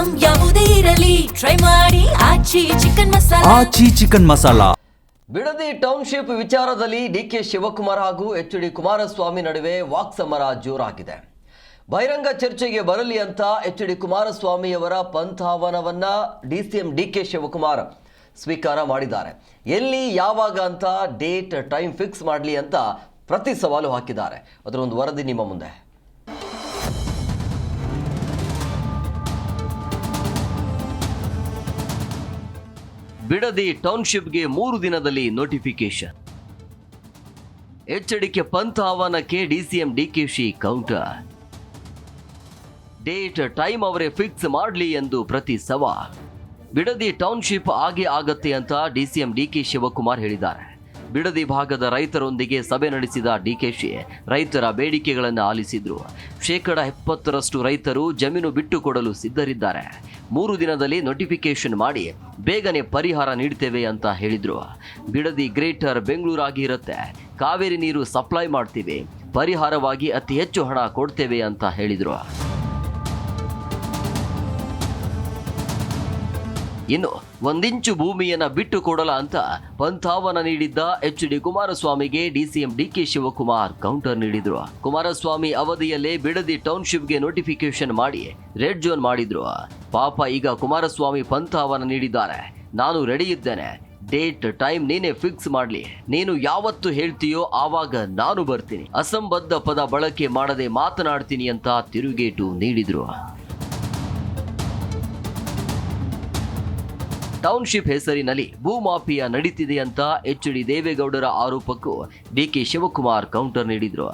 Item ಯಾವುದೇ ಇರಲಿ try ಮಾಡಿ ಆಚಿ ಚಿಕನ್ ಮಸಾಲಾ. ಬಿಡದಿ ಟೌನ್ಶಿಪ್ ವಿಚಾರದಲ್ಲಿ ಡಿಕೆ ಶಿವಕುಮಾರ್ ಹಾಗೂ ಎಚ್.ಡಿ. ಕುಮಾರಸ್ವಾಮಿ ನಡುವೆ ವಾಕ್ಸಮರ ಜೋರಾಗಿದೆ. ಬಹಿರಂಗ ಚರ್ಚೆಗೆ ಬರಲಿ ಅಂತ ಎಚ್.ಡಿ. ಕುಮಾರಸ್ವಾಮಿಯವರ ಪಂಥಾವನವನ್ನ ಡಿಸಿಎಂ ಡಿಕೆ ಶಿವಕುಮಾರ್ ಸ್ವೀಕಾರ ಮಾಡಿದ್ದಾರೆ. ಎಲ್ಲಿ ಯಾವಾಗ ಅಂತ ಡೇಟ್ ಟೈಮ್ ಫಿಕ್ಸ್ ಮಾಡಲಿ ಅಂತ ಪ್ರತಿ ಸವಾಲು ಹಾಕಿದ್ದಾರೆ. ಅದರ ಒಂದು ವರದಿ ನಿಮ್ಮ ಮುಂದೆ. ಬಿಡದಿ ಟೌನ್ಶಿಪ್ಗೆ 3 ದಿನದಲ್ಲಿ ನೋಟಿಫಿಕೇಶನ್. ಎಚ್ಚರಿಕೆ ಪಂಥ ಆಹ್ವಾನಕ್ಕೆ DCM DKShi counter. Date time ಅವರೇ ಫಿಕ್ಸ್ ಮಾಡಲಿ ಎಂದು ಪ್ರತಿ ಸವಾಲ್. ಬಿಡದಿ ಟೌನ್ಶಿಪ್ ಆಗೇ ಆಗತ್ತೆ ಅಂತ ಡಿಸಿಎಂ ಡಿಕೆ ಶಿವಕುಮಾರ್ ಹೇಳಿದ್ದಾರೆ. ಬಿಡದಿ ಭಾಗದ ರೈತರೊಂದಿಗೆ ಸಭೆ ನಡೆಸಿದ ಡಿಕೆಶಿ ರೈತರ ಬೇಡಿಕೆಗಳನ್ನು ಆಲಿಸಿದ್ರು. 70% ರೈತರು ಜಮೀನು ಬಿಟ್ಟುಕೊಡಲು ಸಿದ್ಧರಿದ್ದಾರೆ. 3 ದಿನದಲ್ಲಿ ನೋಟಿಫಿಕೇಶನ್ ಮಾಡಿ ಬೇಗನೆ ಪರಿಹಾರ ನೀಡ್ತೇವೆ ಅಂತ ಹೇಳಿದ್ರು. ಬಿಡದಿ ಗ್ರೇಟರ್ ಬೆಂಗಳೂರಾಗಿ ಇರುತ್ತೆ, ಕಾವೇರಿ ನೀರು ಸಪ್ಲೈ ಮಾಡ್ತೀವಿ, ಪರಿಹಾರವಾಗಿ ಅತಿ ಹೆಚ್ಚು ಹಣ ಕೊಡ್ತೇವೆ ಅಂತ ಹೇಳಿದ್ರು. ಇನ್ನು 1 ಇಂಚು ಭೂಮಿಯನ್ನ ಬಿಟ್ಟು ಕೊಡಲ್ಲ ಅಂತ ಪಂಥಾವನ ನೀಡಿದ್ದ ಎಚ್.ಡಿ. ಕುಮಾರಸ್ವಾಮಿಗೆ ಡಿಸಿಎಂ ಡಿಕೆ ಶಿವಕುಮಾರ್ ಕೌಂಟರ್ ನೀಡಿದ್ರು. ಕುಮಾರಸ್ವಾಮಿ ಅವಧಿಯಲ್ಲೇ ಬಿಡದಿ ಟೌನ್ಶಿಪ್ಗೆ ನೋಟಿಫಿಕೇಶನ್ ಮಾಡಿ ರೆಡ್ ಝೋನ್ ಮಾಡಿದ್ರು. ಪಾಪ ಈಗ ಕುಮಾರಸ್ವಾಮಿ ಪಂಥಾವನ ನೀಡಿದ್ದಾರೆ. ನಾನು ರೆಡಿ ಇದ್ದೇನೆ, ಡೇಟ್ ಟೈಮ್ ನೀನೇ ಫಿಕ್ಸ್ ಮಾಡ್ಲಿ, ನೀನು ಯಾವತ್ತು ಹೇಳ್ತೀಯೋ ಆವಾಗ ನಾನು ಬರ್ತೀನಿ, ಅಸಂಬದ್ಧ ಪದ ಬಳಕೆ ಮಾಡದೆ ಮಾತನಾಡ್ತೀನಿ ಅಂತ ತಿರುಗೇಟು ನೀಡಿದ್ರು. ಟೌನ್ಶಿಪ್ ಹೆಸರಿನಲ್ಲಿ ಭೂಮಾಫಿಯಾ ನಡೀತಿದೆ ಅಂತ ಎಚ್.ಡಿ. ದೇವೇಗೌಡರ ಆರೋಪಕ್ಕೂ ಡಿಕೆ ಶಿವಕುಮಾರ್ ಕೌಂಟರ್ ನೀಡಿದ್ರು.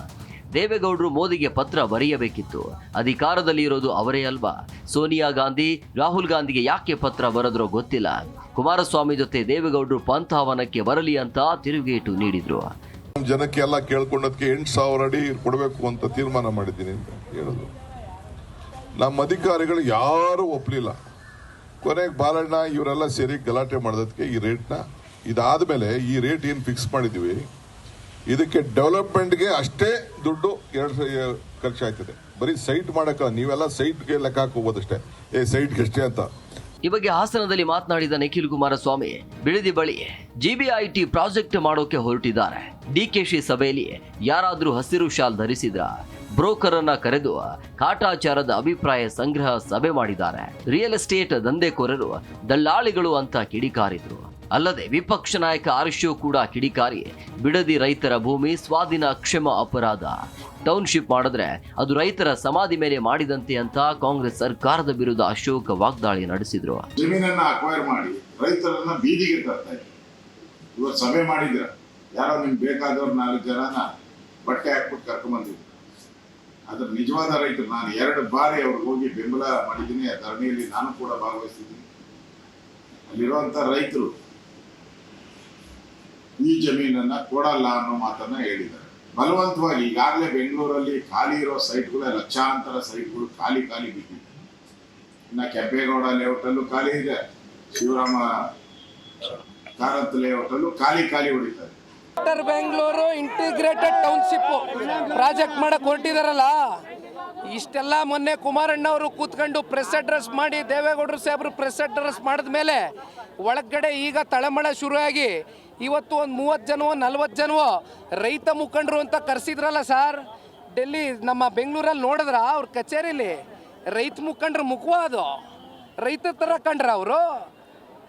ದೇವೇಗೌಡರು ಮೋದಿಗೆ ಪತ್ರ ಬರೆಯಬೇಕಿತ್ತು, ಅಧಿಕಾರದಲ್ಲಿ ಇರೋದು ಅವರೇ ಅಲ್ವಾ? ಸೋನಿಯಾ ಗಾಂಧಿ, ರಾಹುಲ್ ಗಾಂಧಿಗೆ ಯಾಕೆ ಪತ್ರ ಬರೆದ್ರೋ ಗೊತ್ತಿಲ್ಲ. ಕುಮಾರಸ್ವಾಮಿ ಜೊತೆ ದೇವೇಗೌಡರು ಪಂಥಾವನಕ್ಕೆ ಬರಲಿ ಅಂತ ತಿರುಗೇಟು ನೀಡಿದ್ರು. ಜನಕ್ಕೆ ಎಲ್ಲ ಕೇಳ್ಕೊಂಡದಕ್ಕೆ 8,000 ಅಡಿ ಕೊಡಬೇಕು ಅಂತ ತೀರ್ಮಾನ ಮಾಡಿದ್ದೀನಿ ಅಂತ ಹೇಳೋದು. ನಮ್ಮ ಅಧಿಕಾರಿಗಳು ಯಾರು ಒಪ್ಪಲಿಲ್ಲ. ಕೊನೆಗೆ ಬಾಲಣ್ಣ ಇವರೆಲ್ಲ ಸೇರಿ ಗಲಾಟೆ ಮಾಡೋದಕ್ಕೆ ಈ ರೇಟ್ನ, ಇದಾದ್ಮೇಲೆ ಈ ರೇಟ್ ಏನು ಫಿಕ್ಸ್ ಮಾಡಿದ್ವಿ, ಇದಕ್ಕೆ ಡೆವಲಪ್ಮೆಂಟ್ಗೆ ಅಷ್ಟೇ ದುಡ್ಡು ಖರ್ಚಾಗ್ತದೆ. ಬರೀ ಸೈಟ್ ಮಾಡಕ್ಕ, ನೀವೆಲ್ಲ ಸೈಟ್ಗೆ ಲೆಕ್ಕ ಹಾಕೋಬೋದಷ್ಟೇ, ಸೈಟ್ಗೆ ಎಷ್ಟೇ ಅಂತ. ಈ ಬಗ್ಗೆ ಹಾಸನದಲ್ಲಿ ಮಾತನಾಡಿದ ನಿಖಿಲ್ ಕುಮಾರಸ್ವಾಮಿ, ಬಿಡದಿ ಬಳಿ ಜಿಬಿಐಟಿ ಪ್ರಾಜೆಕ್ಟ್ ಮಾಡೋಕೆ ಹೊರಟಿದ್ದಾರೆ. ಡಿಕೆಶಿ ಸಭೆಯಲ್ಲಿ ಯಾರಾದ್ರೂ ಹಸಿರು ಶಾಲ್ ಧರಿಸಿದ್ರ? ಬ್ರೋಕರ್ ಅನ್ನ ಕರೆದು ಕಾಟಾಚಾರದ ಅಭಿಪ್ರಾಯ ಸಂಗ್ರಹ ಸಭೆ ಮಾಡಿದ್ದಾರೆ. ರಿಯಲ್ ಎಸ್ಟೇಟ್ ದಂಧೆಕೋರರು, ದಲ್ಲಾಳಿಗಳು ಅಂತ ಕಿಡಿಕಾರಿದ್ರು. ಅಲ್ಲದೆ ವಿಪಕ್ಷ ನಾಯಕ ಆರ್ಶೋ ಕೂಡ ಕಿಡಿಕಾರಿ, ಬಿಡದಿ ರೈತರ ಭೂಮಿ ಸ್ವಾಧೀನ ಕ್ಷಮ ಅಪರಾಧ, ಟೌನ್ಶಿಪ್ ಮಾಡಿದ್ರೆ ಅದು ರೈತರ ಸಮಾಧಿ ಮೇಲೆ ಮಾಡಿದಂತೆ ಅಂತ ಕಾಂಗ್ರೆಸ್ ಸರ್ಕಾರದ ವಿರುದ್ಧ ಅಶೋಕ್ ವಾಗ್ದಾಳಿ ನಡೆಸಿದ್ರು. ಜಮೀನನ್ನ ಅಕ್ವೈರ್ ಮಾಡಿ ರೈತರನ್ನ ಬೀದಿಗೆ ತರ್ತಾ ಇದ್ರು. ಇವತ್ತು ಸಭೆ ಮಾಡಿದ್ರ, ಯಾರೋ ನಿಮ್ಗೆ ಬೇಕಾದವ್ರು 4 ಜನನ ಬಟ್ಟೆ ಹಾಕ್ಬಿಟ್ಟು ಕರ್ಕೊಂಡ್ಬಂದಿದ್ರು. ಅದ್ರ ನಿಜವಾದ ರೈತರು, ನಾನು 2 ಬಾರಿ ಅವ್ರಿಗೆ ಹೋಗಿ ಬೆಂಬಲ ಮಾಡಿದ್ದೀನಿ. ಆ ಧರಣಿಯಲ್ಲಿ ನಾನು ಕೂಡ ಭಾಗವಹಿಸಿದ್ದೀನಿ. ಅಲ್ಲಿರುವಂತ ರೈತರು ಈ ಜಮೀನನ್ನ ಕೊಡಲ್ಲ ಅನ್ನೋ ಮಾತನ್ನ ಹೇಳಿದ್ದಾರೆ. ಬಲವಂತವಾಗಿ ಈಗಾಗಲೇ ಬೆಂಗಳೂರಲ್ಲಿ ಖಾಲಿ ಇರೋ ಸೈಟ್ಗಳು, ಲಕ್ಷಾಂತರ ಸೈಟ್ಗಳು ಖಾಲಿ ಬಿದ್ದಿದೆ. ಇನ್ನ ಕೆಂಪೇಗೌಡ ಲೇಔಟ್ ಅಲ್ಲೂ ಖಾಲಿ ಇದೆ, ಶಿವರಾಮ ಕಾರಂತ ಲೇಔಟ್ ಅಲ್ಲೂ ಖಾಲಿ ಹೊಡಿತಾರೆ. ಬೆಂಗಳೂರು ಇಂಟಿಗ್ರೇಟೆಡ್ ಟೌನ್ಶಿಪ್ ಪ್ರಾಜೆಕ್ಟ್ ಮಾಡಕ್ ಹೊರಟಿದಾರಲ್ಲ, ಇಷ್ಟೆಲ್ಲ ಮೊನ್ನೆ ಕುಮಾರಣ್ಣ ಅವರು ಕೂತ್ಕೊಂಡು ಪ್ರೆಸ್ ಅಡ್ರೆಸ್ ಮಾಡಿ, ದೇವೇಗೌಡರು ಸಾಹೇಬರು ಪ್ರೆಸ್ ಅಡ್ರೆಸ್ ಮಾಡಿದ್ಮೇಲೆ ಒಳಗಡೆ ಈಗ ತಳಮಳ ಶುರುವಾಗಿ ಇವತ್ತು ಒಂದು 30 ಜನವೋ 40 ಜನವೋ ರೈತ ಮುಖಂಡರು ಅಂತ ಕರೆಸಿದ್ರಲ್ಲ ಸರ್. ಡೆಲ್ಲಿ ನಮ್ಮ ಬೆಂಗಳೂರಲ್ಲಿ ನೋಡಿದ್ರ ಅವ್ರ ಕಚೇರಿಲಿ ರೈತ ಮುಖಂಡ್ರ ಮುಖವ ಅದು ರೈತ ಥರ ಕಂಡ್ರ ಅವರು.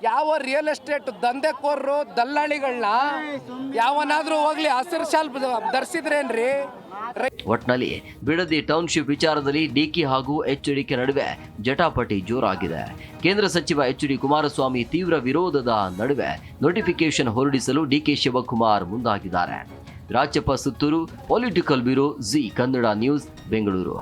ಯಾವ ರಿಯಲ್ ಎಸ್ಟೇಟ್ ದಂಧೆಕೋರರು, ದಲ್ಲಾಳಿಗಳನ್ನ ಯಾವನಾದ್ರೂ ಹೋಗ್ಲಿ ಹಸಿರು ಶಾಲ್ ಧರಿಸಿದ್ರೇನ್ರಿ? ಒಟ್ನಲ್ಲಿ ಬಿಡದಿ ಟೌನ್ಶಿಪ್ ವಿಚಾರದಲ್ಲಿ ಡಿಕೆ ಹಾಗೂ ಎಚ್.ಡಿ.ಕೆ ನಡುವೆ ಜಟಾಪಟಿ ಜೋರಾಗಿದೆ. ಕೇಂದ್ರ ಸಚಿವ ಎಚ್.ಡಿ. ಕುಮಾರಸ್ವಾಮಿ ತೀವ್ರ ವಿರೋಧದ ನಡುವೆ ನೋಟಿಫಿಕೇಶನ್ ಹೊರಡಿಸಲು ಡಿಕೆ ಶಿವಕುಮಾರ್ ಮುಂದಾಗಿದ್ದಾರೆ. Rajappa Suttur, political bureau, G Kannada news, Bengaluru.